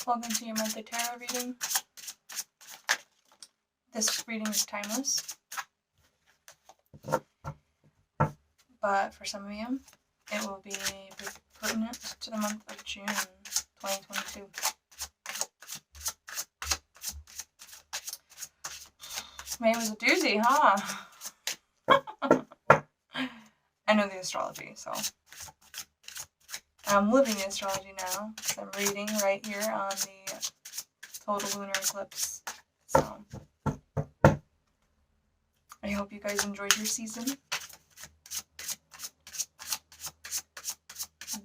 Welcome to your monthly tarot reading. This reading is timeless, but for some of you, it will be pertinent to the month of June 2022. May was a doozy, huh? I know the astrology, so I'm living the astrology now. So I'm reading right here on the total lunar eclipse. So I hope you guys enjoyed your season.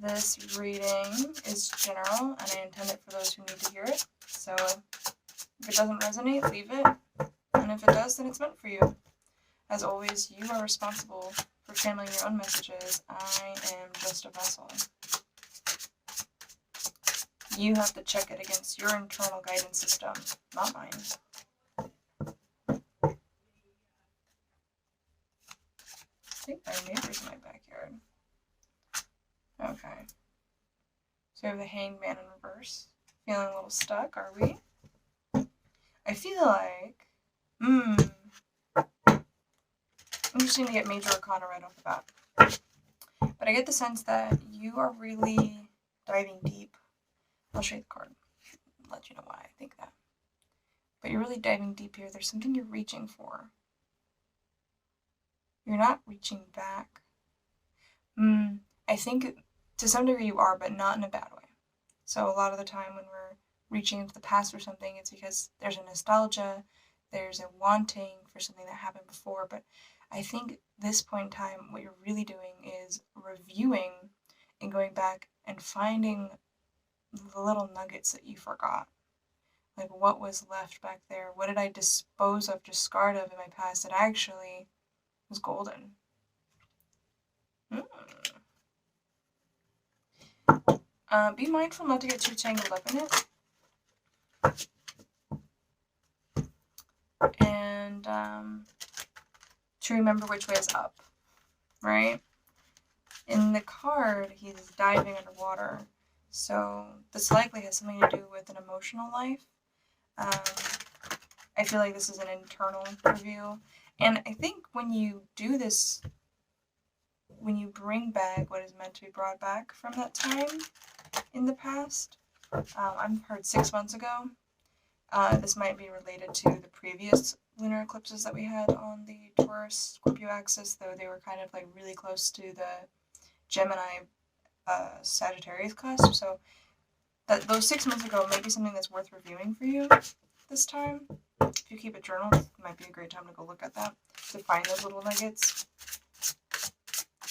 This reading is general, and I intend it for those who need to hear it. So if it doesn't resonate, leave it. And if it does, then it's meant for you. As always, you are responsible for channeling your own messages. I am just a vessel. You have to check it against your internal guidance system, not mine. I think my neighbor's in my backyard. Okay. So we have the Hanged Man in reverse. Feeling a little stuck, are we? I feel like... Interesting to get Major Arcana right off the bat. But I get the sense that you are really diving deep. I'll show you the card. I'll let you know why I think that. But you're really diving deep here. There's something you're reaching for. You're not reaching back. I think to some degree you are, but not in a bad way. So a lot of the time when we're reaching into the past or something, it's because there's a nostalgia, there's a wanting for something that happened before. But I think this point in time, what you're really doing is reviewing and going back and finding the little nuggets that you forgot. Like, what was left back there? What did I dispose of, discard of in my past that actually was golden? Be mindful not to get too tangled up in it. And to remember which way is up, right? In the card, he's diving underwater. So this likely has something to do with an emotional life. I feel like this is an internal review. And I think when you do this, when you bring back what is meant to be brought back from that time in the past, I've heard 6 months ago, this might be related to the previous lunar eclipses that we had on the Taurus Scorpio axis, though they were kind of like really close to the Gemini Sagittarius cusp. So that those 6 months ago may be something that's worth reviewing for you this time. If you keep a journal, it might be a great time to go look at that, to find those little nuggets.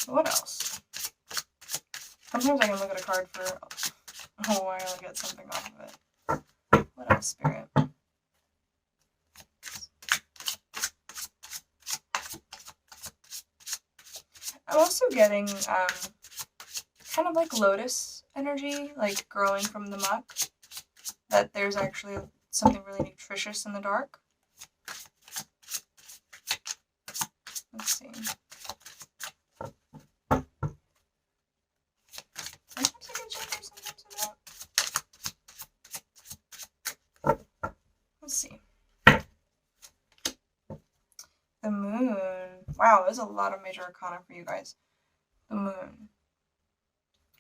What else? Sometimes I can look at a card for a while and get something off of it. What else, Spirit? I'm also getting kind of like lotus energy, like growing from the muck. That there's actually something really nutritious in the dark. Let's see. Sometimes I get changes, sometimes I don't. Let's see. The moon. Wow, there's a lot of major arcana for you guys. The moon.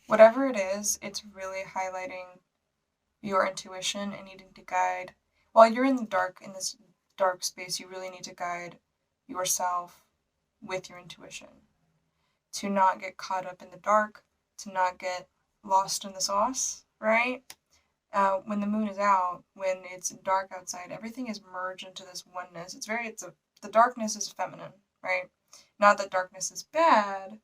Whatever it is, it's really highlighting your intuition and needing to guide. While you're in the dark, in this dark space, you really need to guide yourself with your intuition. To not get caught up in the dark, to not get lost in the sauce, right? When the moon is out, when it's dark outside, everything is merged into this oneness. The darkness is feminine, right? Not that darkness is bad,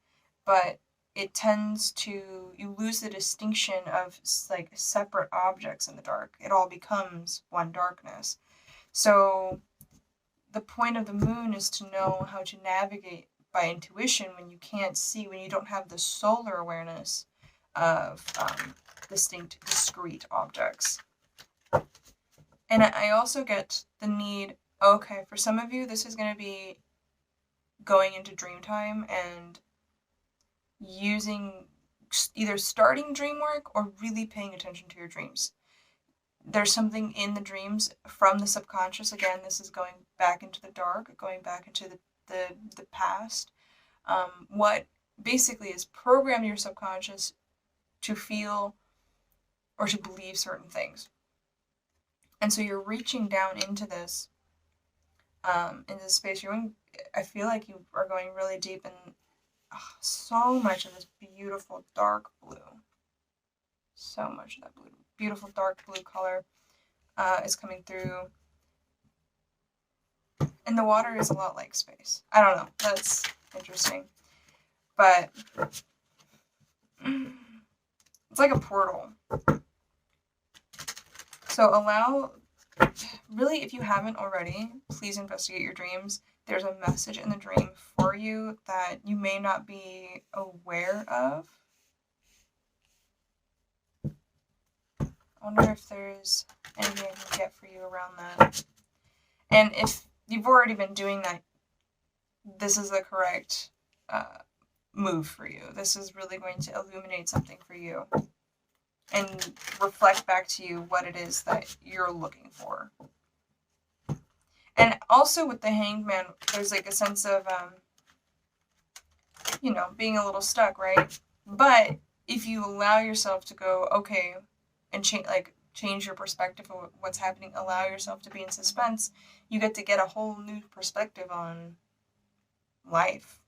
but it tends to, you lose the distinction of like separate objects in the dark. It all becomes one darkness. So the point of the moon is to know how to navigate by intuition when you can't see, when you don't have the solar awareness of distinct, discrete objects. And I also get the need, okay, for some of you, this is going to be going into dream time and using, either starting dream work or really paying attention to your dreams. there's something in the dreams from the subconscious. Again, this is going back into the dark, going back into the past. What basically is program your subconscious to feel or to believe certain things. And so you're reaching down into this space. I feel like you are going really deep, and so much of this beautiful dark blue. So much of that blue, beautiful dark blue color is coming through. And the water is a lot like space. I don't know. That's interesting. But it's like a portal. So really, if you haven't already, please investigate your dreams. There's a message in the dream for you that you may not be aware of. I wonder if there's anything I can get for you around that. And if you've already been doing that, this is the correct move for you. This is really going to illuminate something for you and reflect back to you what it is that you're looking for. And also with the Hanged Man, there's like a sense of, being a little stuck, right? But if you allow yourself to go, okay, and change your perspective of what's happening, allow yourself to be in suspense, you get to get a whole new perspective on life,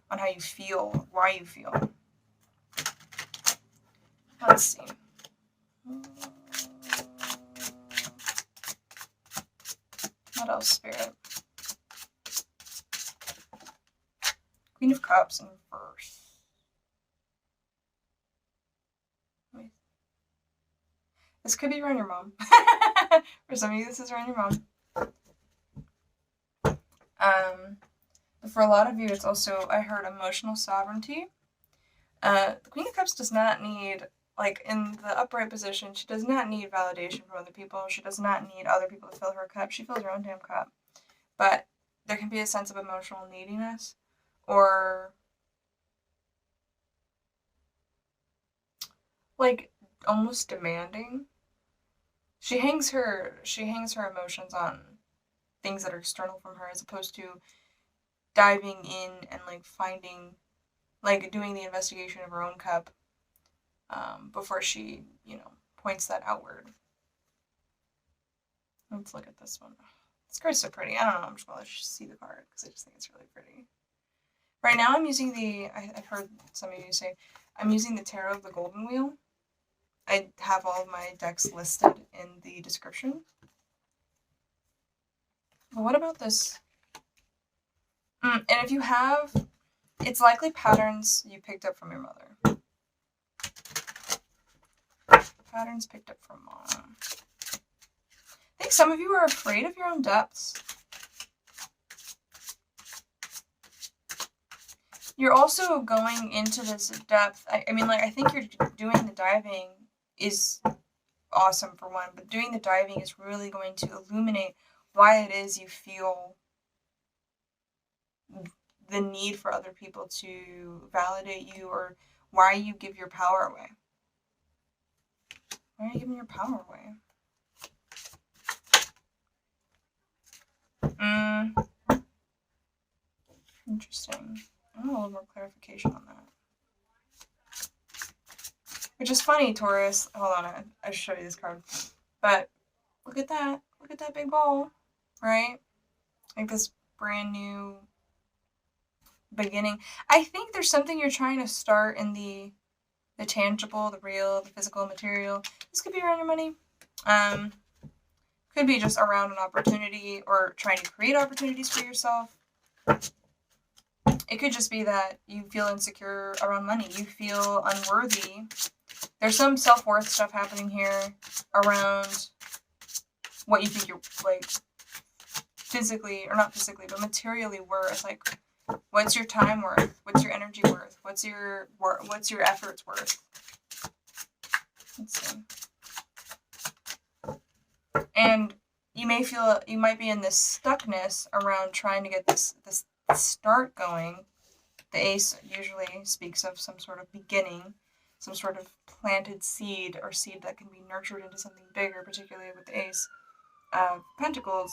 on how you feel, why you feel. Let's see. What else, Spirit? Queen of Cups in reverse. This could be around your mom. For some of you, this is around your mom. But for a lot of you, it's also, I heard, emotional sovereignty. The Queen of Cups does not need, like, in the upright position, she does not need validation from other people. She does not need other people to fill her cup. She fills her own damn cup. But there can be a sense of emotional neediness, or like almost demanding. She hangs her emotions on things that are external from her, as opposed to diving in and like finding, like doing the investigation of her own cup before she, points that outward. Let's look at this one. This card's so pretty. I don't know. I'm just gonna let you see the card because I just think it's really pretty. Right now, I'm using I've heard some of you say, I'm using the Tarot of the Golden Wheel. I have all of my decks listed in the description. But what about this? And if you have, it's likely patterns you picked up from your mother. Patterns picked up from mom. I think some of you are afraid of your own depths. You're also going into this depth. I think you're doing the diving is awesome for one, but doing the diving is really going to illuminate why it is you feel the need for other people to validate you, or why you give your power away. Why are you giving your power away? Interesting. I want a little more clarification on that. Which is funny, Taurus. Hold on, I should show you this card. But look at that. Look at that big ball, right? Like this brand new beginning. I think there's something you're trying to start in the tangible, the real, the physical, material. This could be around your money. Could be just around an opportunity or trying to create opportunities for yourself. It could just be that you feel insecure around money. You feel unworthy. There's some self-worth stuff happening here around what you think you're, like, physically, or not physically, but materially worth. Like, what's your time worth? What's your energy worth? What's your efforts worth? Let's see. And you might be in this stuckness around trying to get this start going. The Ace usually speaks of some sort of beginning. some sort of planted seed or seed that can be nurtured into something bigger, particularly with the Ace of Pentacles.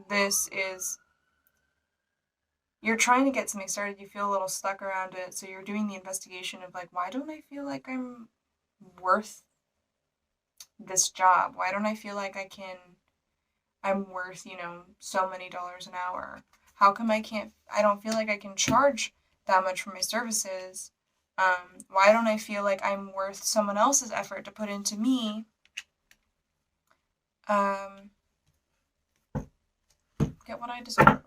This is, you're trying to get something started, you feel a little stuck around it, so you're doing the investigation of like, why don't I feel like I'm worth this job? Why don't I feel like I'm worth, so many dollars an hour? How come I don't feel like I can charge that much for my services? Why don't I feel like I'm worth someone else's effort to put into me? Get what I deserve.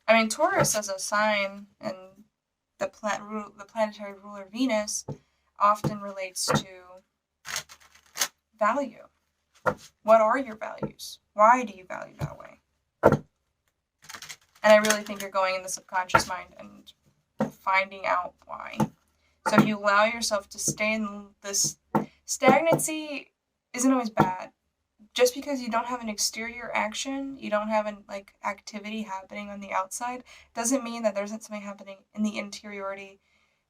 I mean, Taurus as a sign, and the planetary ruler Venus often relates to value. What are your values? Why do you value that way? And I really think you're going in the subconscious mind and finding out why. So if you allow yourself to stay in this stagnancy, isn't always bad. Just because you don't have an exterior action, you don't have an activity happening on the outside, doesn't mean that there isn't something happening in the interiority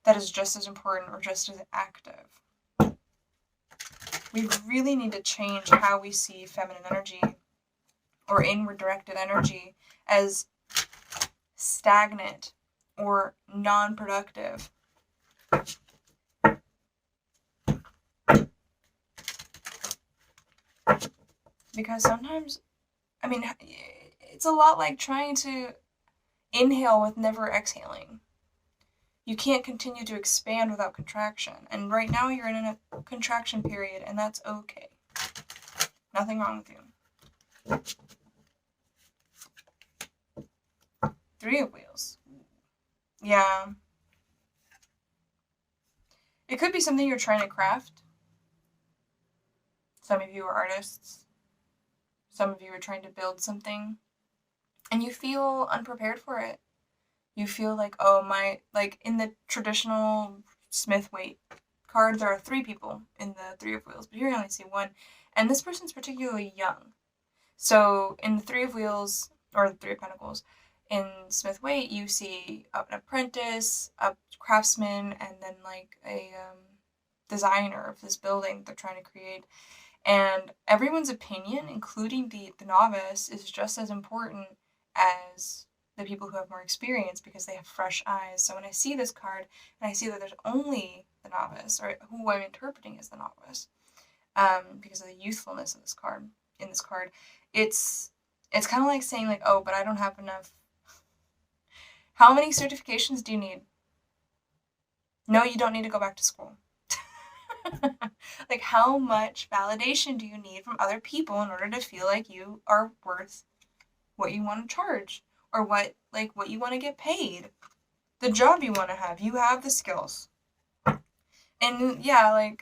that is just as important or just as active. We really need to change how we see feminine energy or inward directed energy as stagnant or non-productive. Because sometimes, it's a lot like trying to inhale with never exhaling. You can't continue to expand without contraction. And right now you're in a contraction period, and that's okay. Nothing wrong with you. Three of Wheels. Yeah. It could be something you're trying to craft. Some of you are artists. Some of you are trying to build something. And you feel unprepared for it. You feel like, in the traditional Smith Waite card, there are 3 people in the Three of Wheels, but here you only see 1. And this person's particularly young. So in the Three of Wheels, or the Three of Pentacles, in Smith Waite, you see an apprentice, a craftsman, and then a designer of this building they're trying to create. And everyone's opinion, including the novice, is just as important as the people who have more experience because they have fresh eyes. So when I see this card and I see that there's only the novice, or who I'm interpreting as the novice, because of the youthfulness of this card, it's kind of like saying oh, but I don't have enough. How many certifications do you need? No, you don't need to go back to school. How much validation do you need from other people in order to feel like you are worth what you want to charge, or what you want to get paid, the job you want to have? You have the skills. And yeah,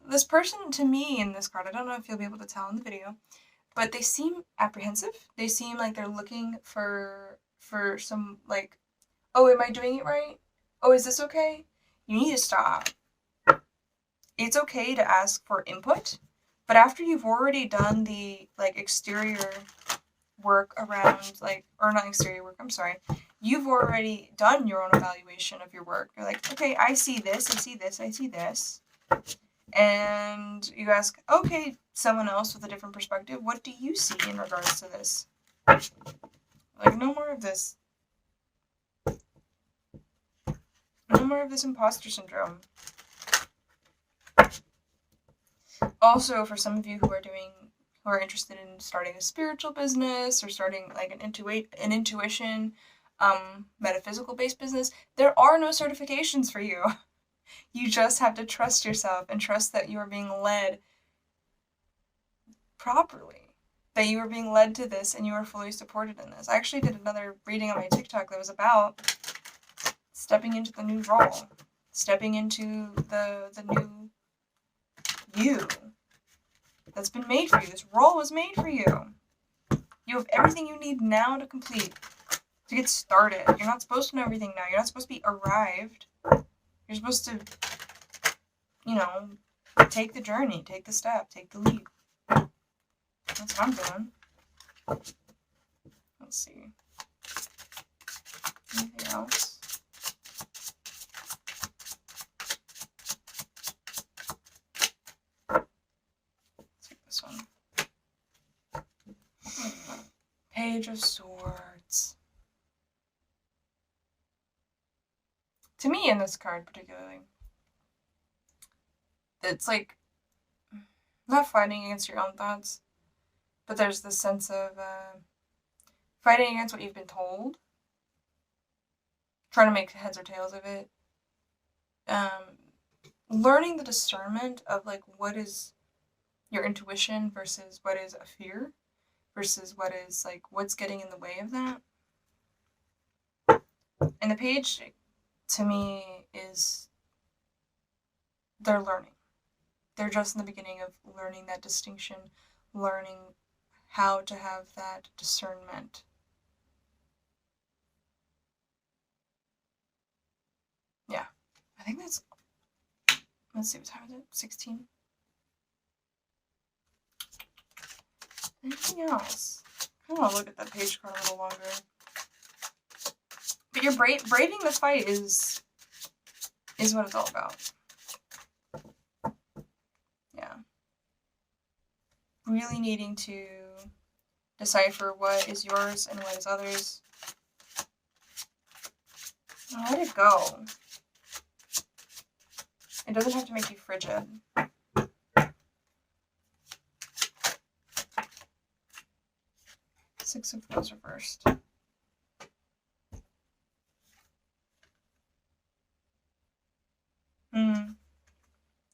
this person, to me in this card, I don't know if you'll be able to tell in the video, but they seem apprehensive. They seem like they're looking for some oh, am I doing it right? Oh, is this okay? You need to stop. It's okay to ask for input, but after you've already done the exterior work around or not exterior work, I'm sorry, you've already done your own evaluation of your work. You're like, okay, I see this, I see this, I see this. And you ask, okay, someone else with a different perspective, what do you see in regards to this? No more of this. No more of this imposter syndrome. Also, for some of you who are interested in starting a spiritual business or starting an intuition, metaphysical based business, there are no certifications for you. You just have to trust yourself and trust that you are being led properly, that you are being led to this and you are fully supported in this. I actually did another reading on my TikTok that was about stepping into the new role, stepping into the new you that's been made for you. This role was made for you. You have everything you need now to complete, to get started. You're not supposed to know everything now. You're not supposed to be arrived. You're supposed to, take the journey, take the step, take the leap. That's what I'm doing. Let's see. Anything else? Page of Swords. To me, in this card particularly, it's like not fighting against your own thoughts, but there's this sense of fighting against what you've been told, trying to make heads or tails of it, learning the discernment of like what is your intuition versus what is a fear versus what is like what's getting in the way of that. And the page to me is they're learning. They're just in the beginning of learning that distinction, learning how to have that discernment. Yeah, I think that's, let's see, what time is it? 16? Anything else? I want to look at that page card a little longer. But you're braving the fight is what it's all about. Yeah. Really needing to decipher what is yours and what is others. And let it go. It doesn't have to make you frigid. Six of Cups reversed.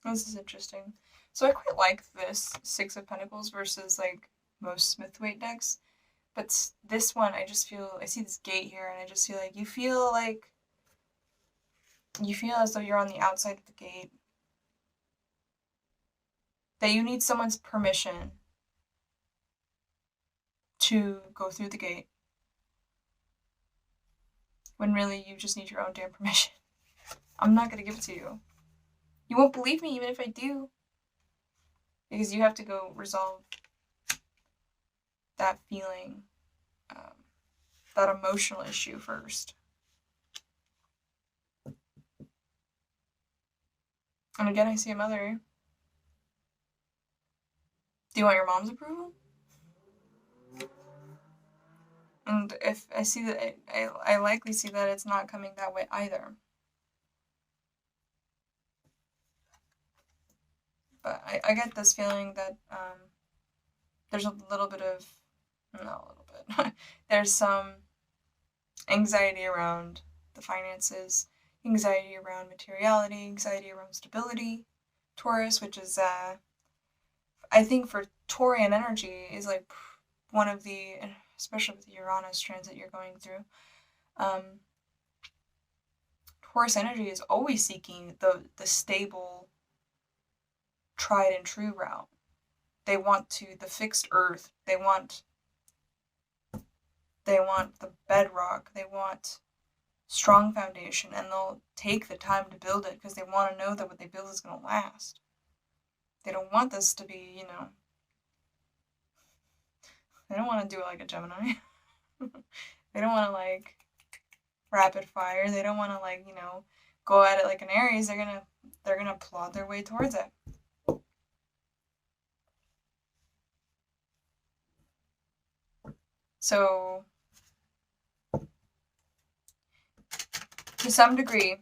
This is interesting. So I quite like this Six of Pentacles versus like most Smithwaite decks. But this one, I just feel, I see this gate here and I just feel like you feel as though you're on the outside of the gate. That you need someone's permission to go through the gate. When really you just need your own damn permission. I'm not going to give it to you. You won't believe me even if I do. Because you have to go resolve that feeling, that emotional issue first. And again, I see a mother. Do you want your mom's approval? And if I see that, I likely see that it's not coming that way either. But I get this feeling that there's a little bit of, not a little bit, there's some anxiety around the finances, anxiety around materiality, anxiety around stability. Taurus, which is, I think for Taurian energy, is like one of the, especially with the Uranus transit you're going through, Taurus energy is always seeking the stable, tried and true route. They want the fixed earth. They want the bedrock. They want strong foundation, and they'll take the time to build it because they want to know that what they build is going to last. They don't want this to be, they don't want to do it like a Gemini. They don't want to like rapid fire. They don't want to like, go at it like an Aries. They're gonna plod their way towards it. So, to some degree,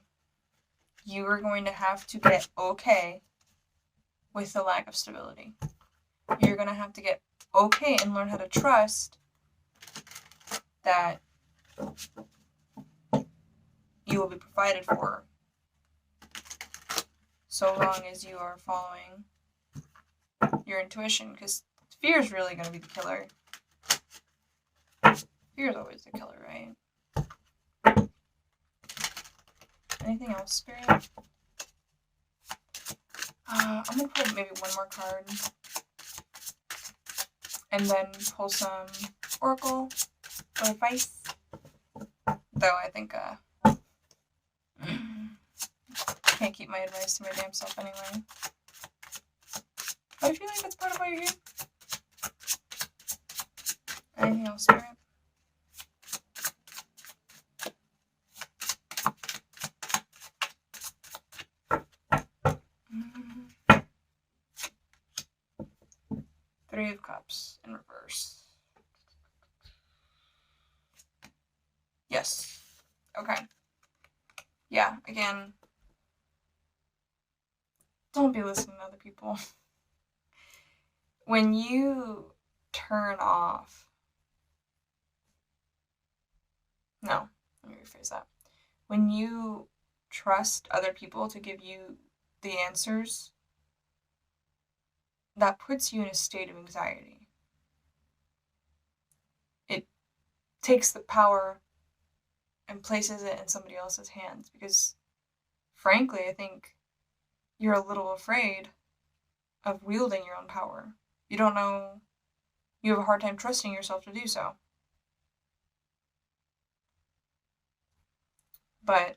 you are going to have to get okay with the lack of stability. You're going to have to get okay and learn how to trust that you will be provided for so long as you are following your intuition, because fear is really going to be the killer. Fear is always the killer, right? Anything else, Spirit? I'm going to pull maybe one more card. And then pull some Oracle or advice. Though I think, can't keep my advice to my damn self anyway. But I feel like that's part of why you're here. Anything else, Spirit? Three of Cups in reverse. Yes. Okay. Yeah, again, don't be listening to other people. When you turn off... No, let me rephrase that. When you trust other people to give you the answers, that puts you in a state of anxiety. It takes the power and places it in somebody else's hands because, frankly, I think you're a little afraid of wielding your own power. You don't know, you have a hard time trusting yourself to do so. But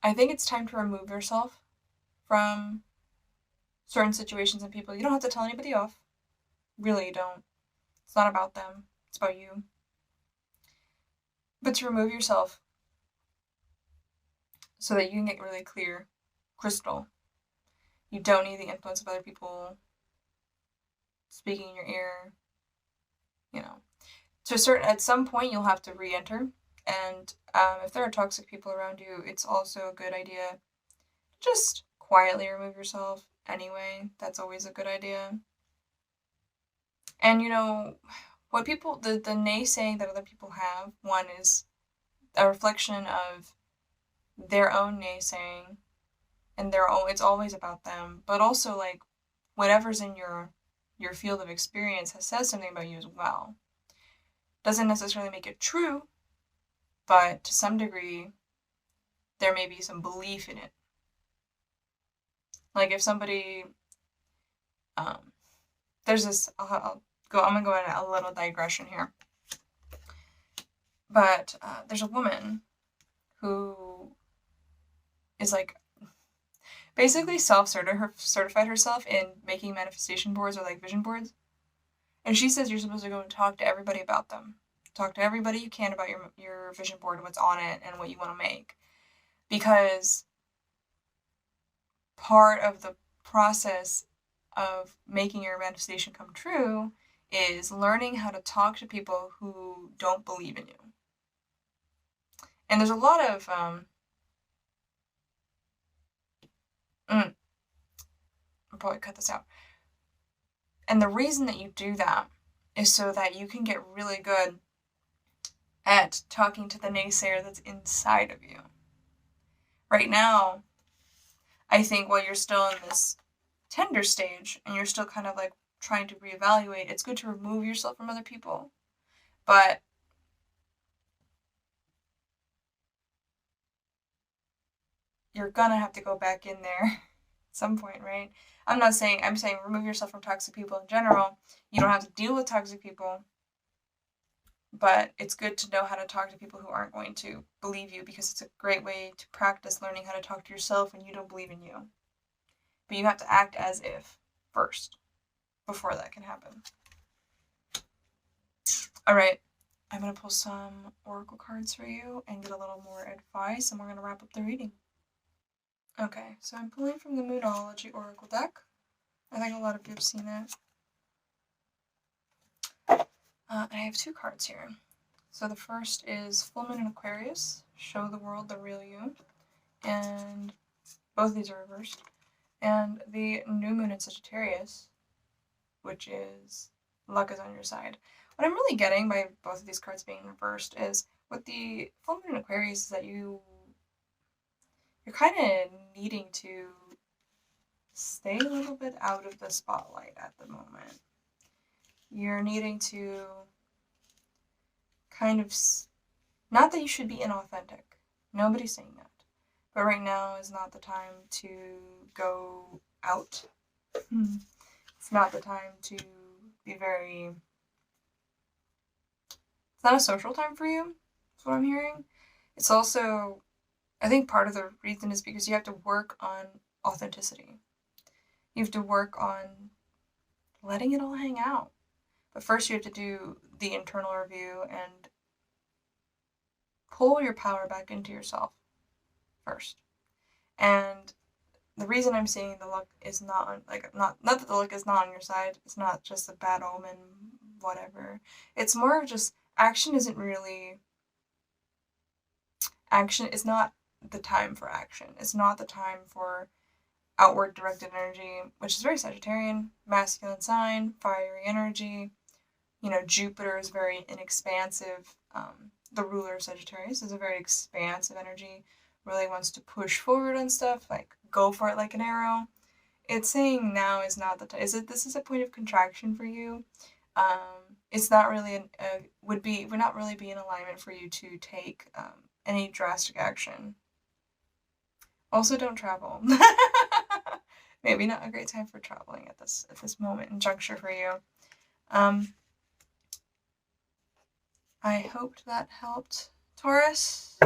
I think it's time to remove yourself from certain situations and people. You don't have to tell anybody off. Really, you don't. It's not about them. It's about you. But to remove yourself so that you can get really clear, crystal. You don't need the influence of other people speaking in your ear. You know, at some point you'll have to re-enter. And if there are toxic people around you, it's also a good idea to just quietly remove yourself anyway. That's always a good idea. And what people, the naysaying that other people have, one is a reflection of their own naysaying and their own, it's always about them, but also like whatever's in your field of experience says something about you as well. Doesn't necessarily make it true, but to some degree there may be some belief in it. Like if somebody there's this I'm gonna go in a little digression here, but there's a woman who is like basically self-certified herself in making manifestation boards or like vision boards. And she says you're supposed to go and talk to everybody about them. Talk to everybody you can about your vision board, what's on it, and what you want to make. Because part of the process of making your manifestation come true is learning how to talk to people who don't believe in you. And there's a lot of I'll probably cut this out. And the reason that you do that is so that you can get really good at talking to the naysayer that's inside of you. Right now, I think while you're still in this tender stage and you're still kind of like trying to reevaluate, it's good to remove yourself from other people. But you're gonna have to go back in there at some point, right? I'm saying remove yourself from toxic people in general. You don't have to deal with toxic people, but it's good to know how to talk to people who aren't going to believe you, because it's a great way to practice learning how to talk to yourself when you don't believe in you. But you have to act as if first before that can happen. All right, I'm going to pull some oracle cards for you and get a little more advice, and we're going to wrap up the reading. Okay, so I'm pulling from the Moonology Oracle deck. I think a lot of you have seen it. And I have two cards here. So the first is Full Moon in Aquarius, Show the World the Real You, and both of these are reversed. And the New Moon in Sagittarius, which is Luck is on your side. What I'm really getting by both of these cards being reversed is with the Full Moon in Aquarius is that you're kind of needing to stay a little bit out of the spotlight at the moment. You're needing to kind of, not that you should be inauthentic. Nobody's saying that. But right now is not the time to go out. It's not the time to be very... It's not a social time for you, that's what I'm hearing. It's also, I think part of the reason is because you have to work on authenticity. You have to work on letting it all hang out. But first you have to do the internal review and pull your power back into yourself first. And the reason I'm saying the luck is not on, not that the luck is not on your side, it's not just a bad omen, whatever. It's more of just action isn't really, action is not the time for action. It's not the time for outward directed energy, which is very Sagittarian, masculine sign, fiery energy. You know, Jupiter is very inexpansive. The ruler of Sagittarius is a very expansive energy, really wants to push forward on stuff, like go for it like an arrow. It's saying now is not the time. This is a point of contraction for you. It's not really would not really be in alignment for you to take any drastic action. Also, don't travel. Maybe not a great time for traveling at this moment and juncture for you. I hoped that helped, Taurus.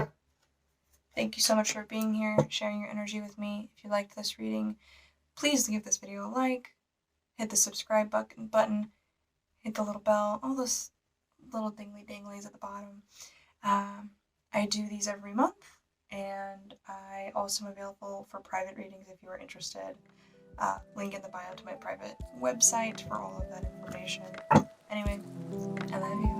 Thank you so much for being here, sharing your energy with me. If you liked this reading, please give this video a like, hit the subscribe button, hit the little bell, all those little dingly-danglies at the bottom. I do these every month, and I also am available for private readings if you are interested. Link in the bio to my private website for all of that information. Anyway, I love you.